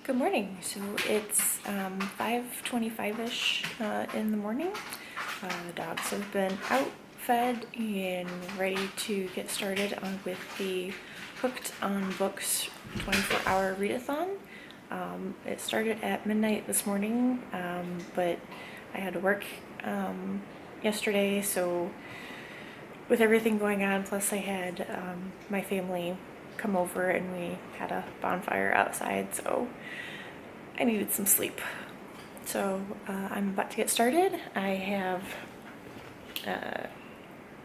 Good morning. So it's 5:25-ish in the morning. The dogs have been out, fed, and ready to get started on with the Hooked on Books 24-hour readathon. It started at midnight this morning, but I had to work yesterday, so with everything going on, plus I had my family come over and we had a bonfire outside, so I needed some sleep. So I'm about to get started. I have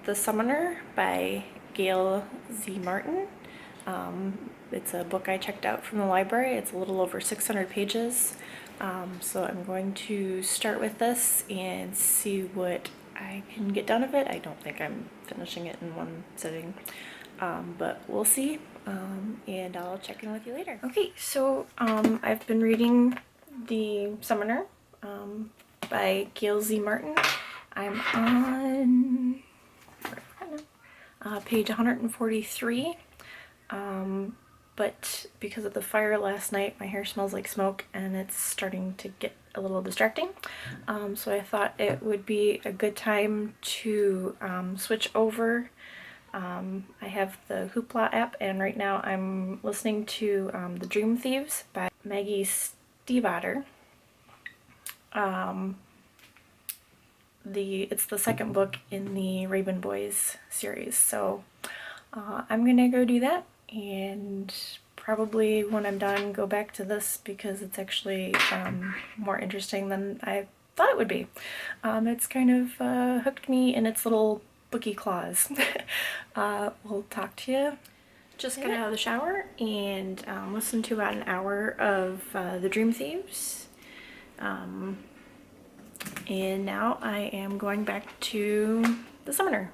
The Summoner by Gail Z. Martin. It's a book I checked out from the library. It's a little over 600 pages. So I'm going to start with this and see what I can get done of it. I don't think I'm finishing it in one sitting, but we'll see. And I'll check in with you later. Okay, so I've been reading The Summoner by Gail Z. Martin. I'm on page 143. But because of the fire last night, my hair smells like smoke and it's starting to get a little distracting. So I thought it would be a good time to switch over. I have the Hoopla app, and right now I'm listening to The Dream Thieves by Maggie Stiefvater. It's the second book in the Raven Boys series, so I'm gonna go do that, and probably when I'm done go back to this because it's actually more interesting than I thought it would be. It's kind of hooked me in its little bookie claws. We'll talk to you. Just got out of the shower and listened to about an hour of The Dream Thieves. And now I am going back to The Summoner.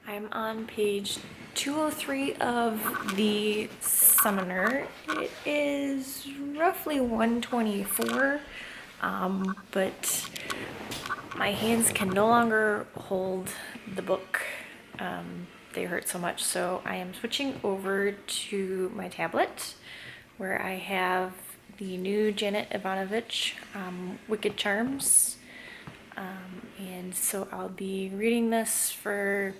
I'm on page 203 of The Summoner. It is roughly 124, but my hands can no longer hold the book. They hurt so much, so I am switching over to my tablet where I have the new Janet Ivanovich Wicked Charms, and so I'll be reading this for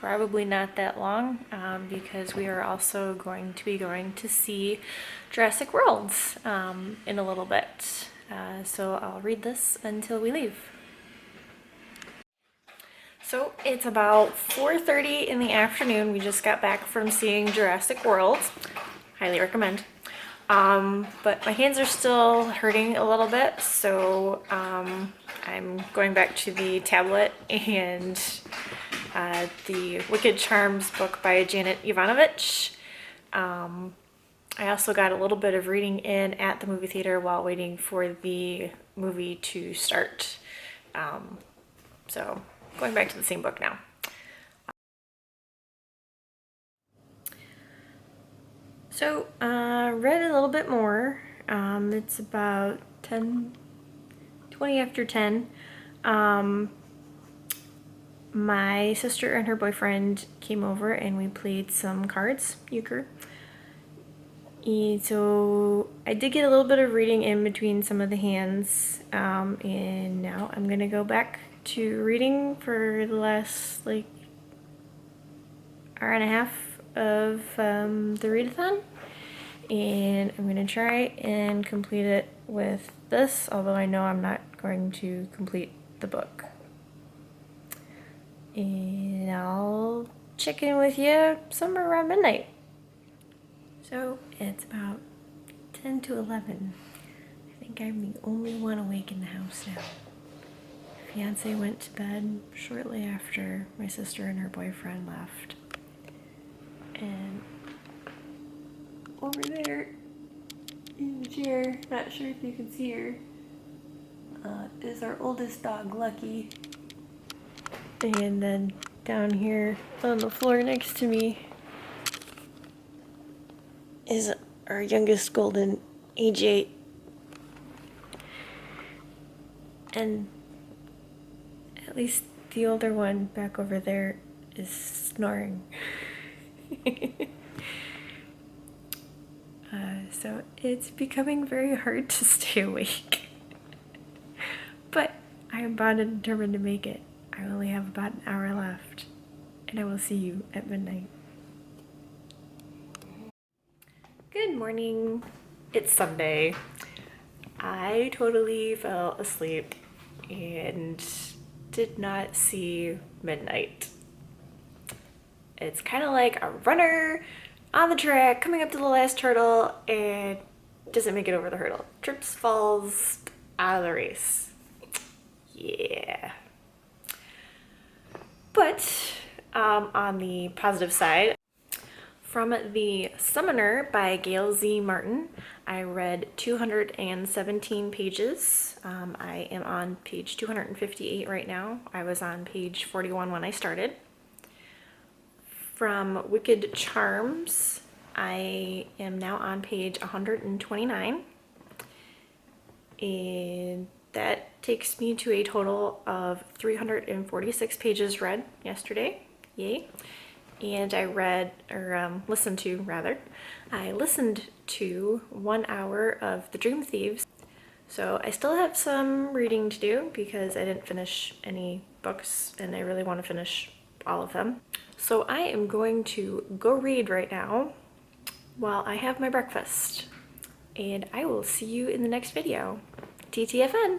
probably not that long, because we are also going to be going to see Jurassic World in a little bit. So I'll read this until we leave. So it's about 4:30 in the afternoon. We just got back from seeing Jurassic World. Highly recommend. But my hands are still hurting a little bit, so I'm going back to the tablet and the Wicked Charms book by Janet Ivanovich. I also got a little bit of reading in at the movie theater while waiting for the movie to start. So going back to the same book now. So read a little bit more. It's about 20 after 10. My sister and her boyfriend came over and we played some cards, euchre. And so I did get a little bit of reading in between some of the hands, and now I'm gonna go back to reading for the last like hour and a half of the readathon, and I'm gonna try and complete it with this, although I know I'm not going to complete the book. And I'll check in with you somewhere around midnight. So it's about 10 to 11. I think I'm the only one awake in the house now. Fiance went to bed shortly after my sister and her boyfriend left. And over there in the chair, not sure if you can see her, is our oldest dog, Lucky. And then down here on the floor next to me is our youngest golden, age 8. And at least the older one back over there is snoring. So it's becoming very hard to stay awake. But I am bound and determined to make it. I only have about an hour left, and I will see you at midnight. Good morning. It's Sunday. I totally fell asleep and did not see midnight. It's kind of like a runner on the track coming up to the last hurdle and doesn't make it over the hurdle. Trips, falls, out of the race. Yeah. But on the positive side, from The Summoner by Gail Z. Martin, I read 217 pages. I am on page 258 right now. I was on page 41 when I started. From Wicked Charms, I am now on page 129. And that takes me to a total of 346 pages read yesterday. Yay. And I listened to 1 hour of The Dream Thieves. So I still have some reading to do because I didn't finish any books and I really want to finish all of them. So I am going to go read right now while I have my breakfast. And I will see you in the next video. TTFN!